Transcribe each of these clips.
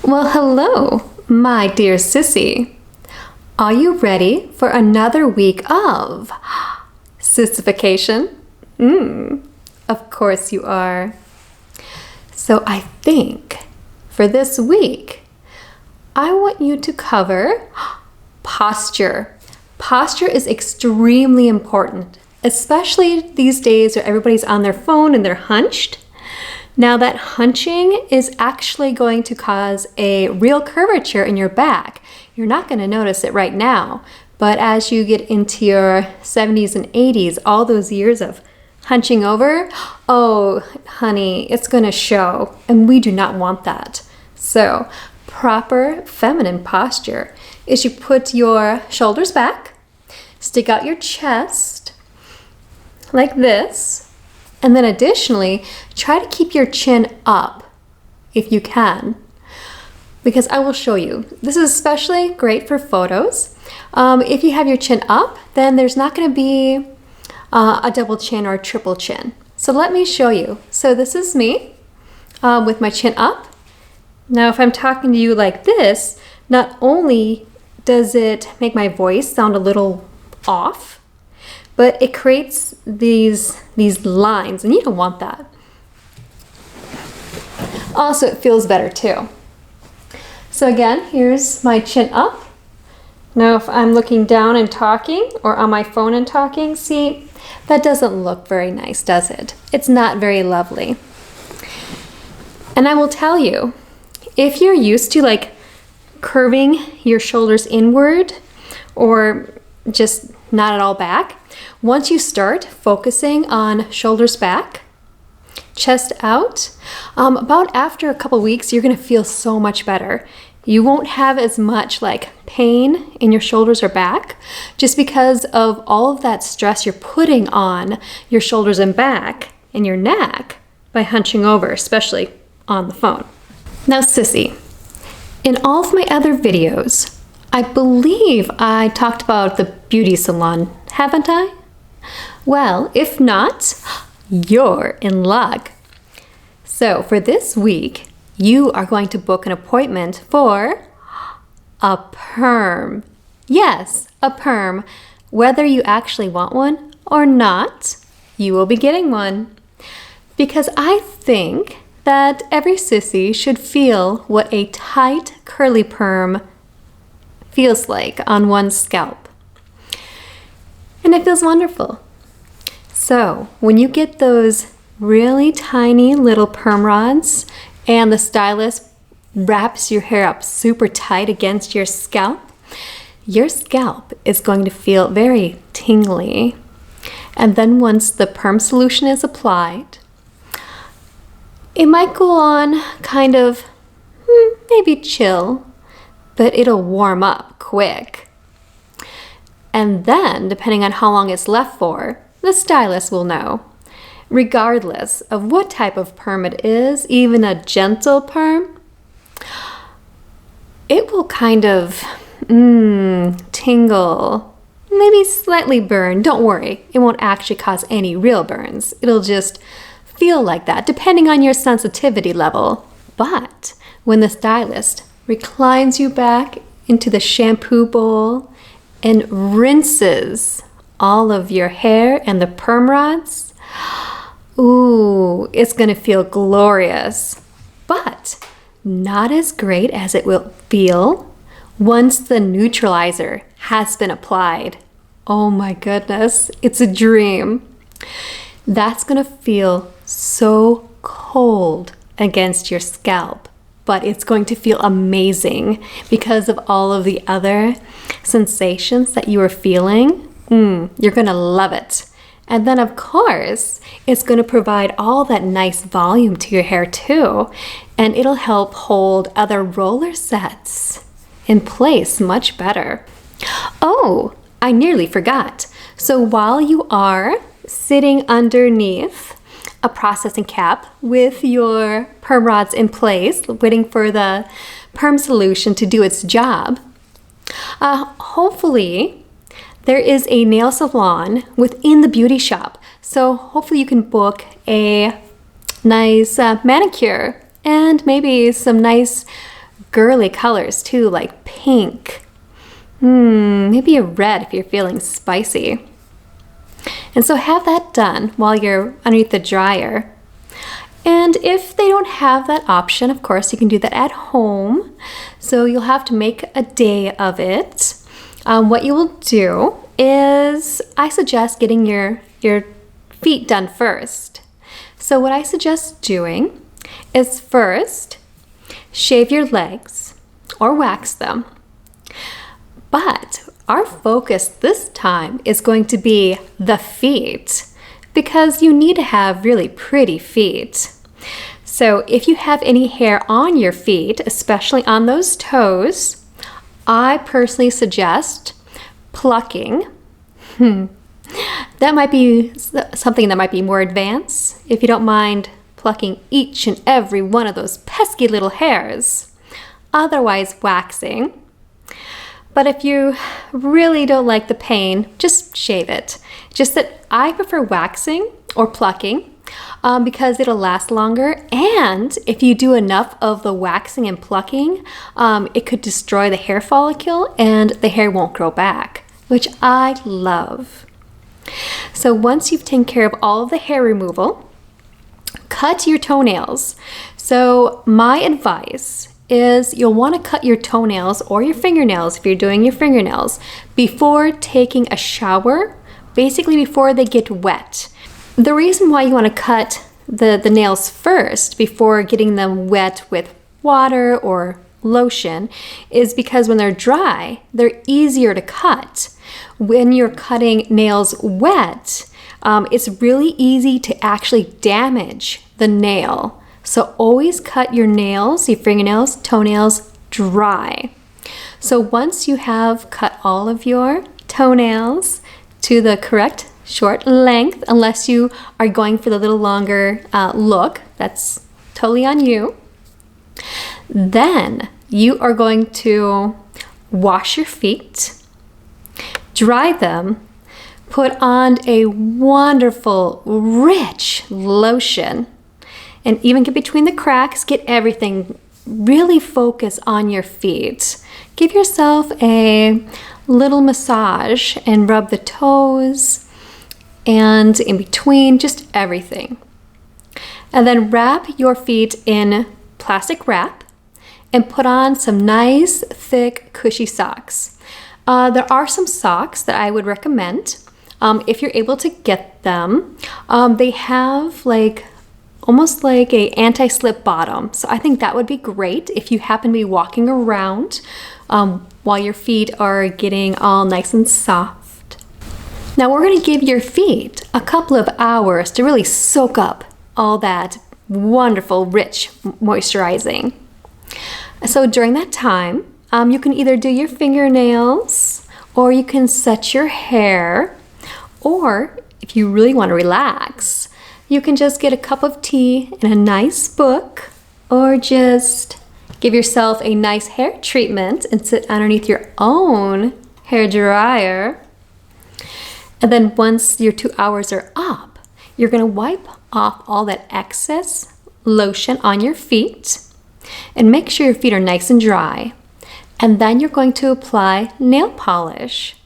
Well, hello, my dear Sissy. Are you ready for another week of sissification? Of course you are. So I think for this week, I want you to cover posture. Posture is extremely important, especially these days where everybody's on their phone and they're hunched. Now that hunching is actually going to cause a real curvature in your back. You're not going to notice it right now, but as you get into your 70s and 80s, all those years of hunching over, oh honey, it's going to show, and we do not want that. So proper feminine posture is you put your shoulders back, stick out your chest like this, and then additionally, try to keep your chin up if you can, because I will show you. This is especially great for photos. If you have your chin up, then there's not going to be a double chin or a triple chin. So let me show you. So this is me with my chin up. Now if I'm talking to you like this, not only does it make my voice sound a little off, but it creates these lines, and you don't want that. Also, it feels better too. So again, here's my chin up. Now if I'm looking down and talking, or on my phone and talking, see, that doesn't look very nice, does it? It's not very lovely. And I will tell you, if you're used to like curving your shoulders inward, or just not at all back, once you start focusing on shoulders back, chest out, about after a couple weeks, you're gonna feel so much better. You won't have as much like pain in your shoulders or back, just because of all of that stress you're putting on your shoulders and back and your neck by hunching over, especially on the phone. Now, Sissy, in all of my other videos, I believe I talked about the beauty salon, haven't I? Well, if not, you're in luck. So for this week, you are going to book an appointment for a perm. Yes, a perm. Whether you actually want one or not, you will be getting one. Because I think that every sissy should feel what a tight, curly perm feels like on one's scalp. And it feels wonderful. So when you get those really tiny little perm rods and the stylist wraps your hair up super tight against your scalp is going to feel very tingly. And then once the perm solution is applied, it might go on kind of maybe chill, but it'll warm up quick. And then, depending on how long it's left for, the stylist will know. Regardless of what type of perm it is, even a gentle perm, it will kind of tingle, maybe slightly burn. Don't worry, it won't actually cause any real burns. It'll just feel like that, depending on your sensitivity level. But when the stylist reclines you back into the shampoo bowl and rinses all of your hair and the perm rods, ooh, it's gonna feel glorious, but not as great as it will feel once the neutralizer has been applied. Oh my goodness, it's a dream. That's gonna feel so cold against your scalp, but it's going to feel amazing because of all of the other sensations that you are feeling. You're gonna love it. And then of course, it's gonna provide all that nice volume to your hair too, and it'll help hold other roller sets in place much better. Oh, I nearly forgot. So while you are sitting underneath a processing cap with your perm rods in place, waiting for the perm solution to do its job, hopefully there is a nail salon within the beauty shop. So hopefully you can book a nice manicure and maybe some nice girly colors too, like pink. Maybe a red if you're feeling spicy. And so have that done while you're underneath the dryer. And if they don't have that option, of course, you can do that at home. So you'll have to make a day of it. What you will do is, I suggest getting your feet done first. So what I suggest doing is first, shave your legs or wax them. But our focus this time is going to be the feet, because you need to have really pretty feet. So if you have any hair on your feet, especially on those toes, I personally suggest plucking. That might be something that might be more advanced, if you don't mind plucking each and every one of those pesky little hairs. Otherwise, waxing. But if you really don't like the pain, just shave it. Just that I prefer waxing or plucking because it'll last longer. And if you do enough of the waxing and plucking, it could destroy the hair follicle and the hair won't grow back, which I love. So once you've taken care of all of the hair removal, cut your toenails. So my advice is you'll want to cut your toenails or your fingernails if you're doing your fingernails before taking a shower, basically before they get wet. The reason why you want to cut the nails first before getting them wet with water or lotion is because when they're dry, they're easier to cut. When you're cutting nails wet, it's really easy to actually damage the nail. So always cut your nails, your fingernails, toenails dry. So once you have cut all of your toenails to the correct short length, unless you are going for the little longer look, that's totally on you. Then you are going to wash your feet, dry them, put on a wonderful, rich lotion, and even get between the cracks, get everything. Really focus on your feet. Give yourself a little massage and rub the toes and in between, just everything. And then wrap your feet in plastic wrap and put on some nice, thick, cushy socks. There are some socks that I would recommend if you're able to get them. They have almost like a anti-slip bottom. So I think that would be great if you happen to be walking around while your feet are getting all nice and soft. Now we're going to give your feet a couple of hours to really soak up all that wonderful, rich moisturizing. So during that time, you can either do your fingernails or you can set your hair, or if you really want to relax, you can just get a cup of tea and a nice book, or just give yourself a nice hair treatment and sit underneath your own hair dryer. And then once your 2 hours are up, you're going to wipe off all that excess lotion on your feet and make sure your feet are nice and dry. And then you're going to apply nail polish.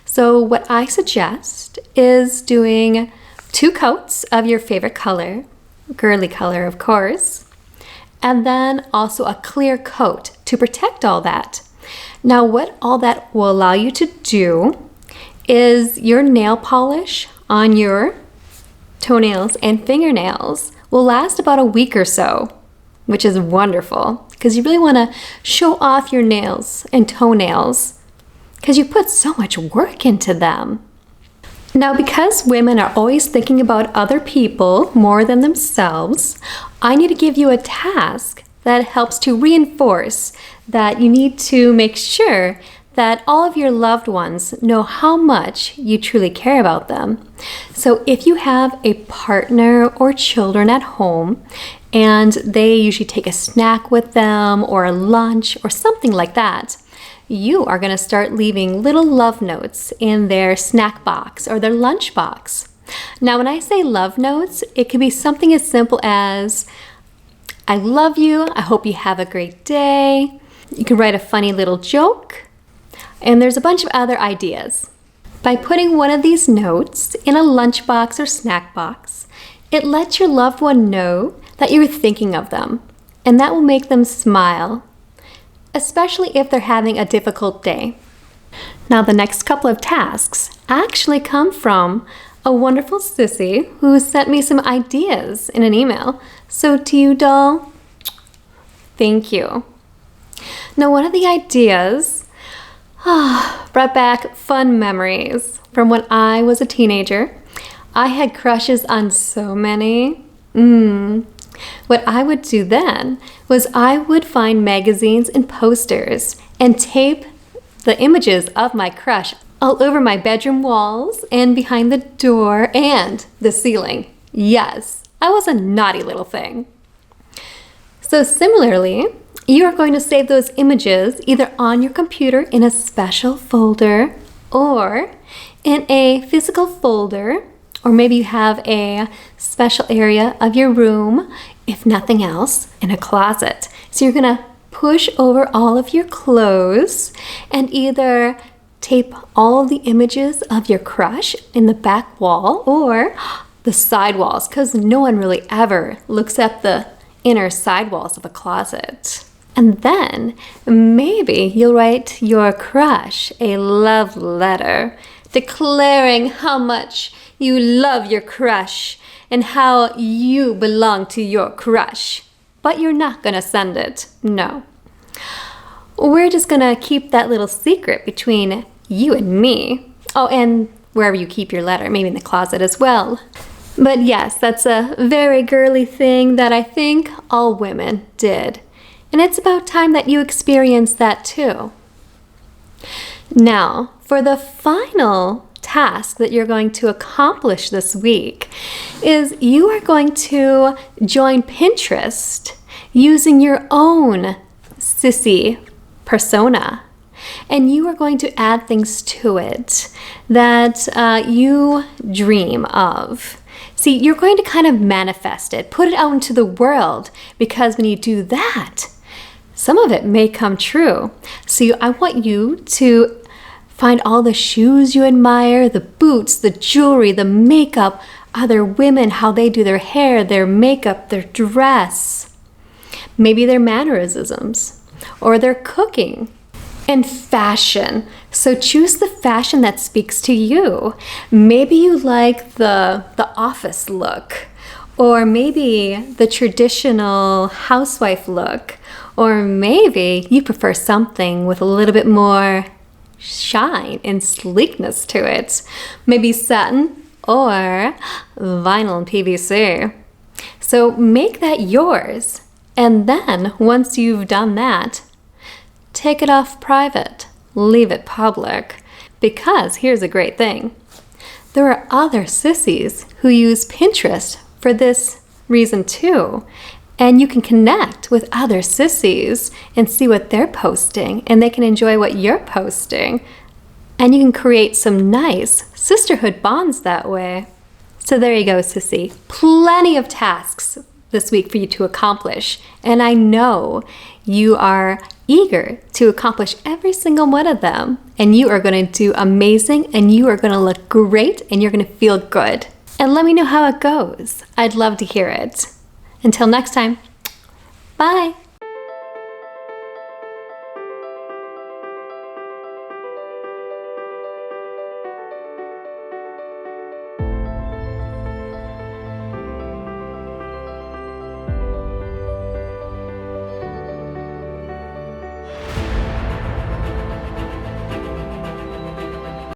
So what I suggest is doing 2 coats of your favorite color, girly color of course, and then also a clear coat to protect all that. Now what all that will allow you to do is your nail polish on your toenails and fingernails will last about a week or so, which is wonderful because you really want to show off your nails and toenails because you put so much work into them. Now, because women are always thinking about other people more than themselves, I need to give you a task that helps to reinforce that you need to make sure that all of your loved ones know how much you truly care about them. So if you have a partner or children at home and they usually take a snack with them or a lunch or something like that, you are going to start leaving little love notes in their snack box or their lunch box. Now, when I say love notes, it could be something as simple as, I love you. I hope you have a great day. You can write a funny little joke. And there's a bunch of other ideas. By putting one of these notes in a lunchbox or snack box, it lets your loved one know that you're thinking of them, and that will make them smile, especially if they're having a difficult day. Now, the next couple of tasks actually come from a wonderful sissy who sent me some ideas in an email. So to you, doll, thank you. Now, one of the ideas brought back fun memories from when I was a teenager. I had crushes on so many. What I would do then was I would find magazines and posters and tape the images of my crush all over my bedroom walls and behind the door and the ceiling. Yes, I was a naughty little thing. So similarly, you are going to save those images either on your computer in a special folder or in a physical folder, or maybe you have a special area of your room, if nothing else, in a closet. So you're gonna push over all of your clothes and either tape all of the images of your crush in the back wall or the side walls, because no one really ever looks at the inner side walls of a closet. And then maybe you'll write your crush a love letter declaring how much you love your crush and how you belong to your crush. But you're not gonna send it, no. We're just gonna keep that little secret between you and me. Oh, and wherever you keep your letter, maybe in the closet as well. But yes, that's a very girly thing that I think all women did. And it's about time that you experience that too. Now, for the final task that you're going to accomplish this week is you are going to join Pinterest using your own sissy persona. And you are going to add things to it that you dream of. See, you're going to kind of manifest it, put it out into the world, because when you do that, some of it may come true. So I want you to find all the shoes you admire, the boots, the jewelry, the makeup, other women, how they do their hair, their makeup, their dress, maybe their mannerisms, or their cooking, and fashion. So choose the fashion that speaks to you. Maybe you like the office look, or maybe the traditional housewife look, or maybe you prefer something with a little bit more shine and sleekness to it. Maybe satin or vinyl and PVC. So make that yours. And then once you've done that, take it off private, leave it public. Because here's a great thing. There are other sissies who use Pinterest for this reason too. And you can connect with other sissies and see what they're posting, and they can enjoy what you're posting. And you can create some nice sisterhood bonds that way. So there you go, sissy. Plenty of tasks this week for you to accomplish. And I know you are eager to accomplish every single one of them. And you are going to do amazing, and you are going to look great, and you're going to feel good. And let me know how it goes. I'd love to hear it. Until next time, bye.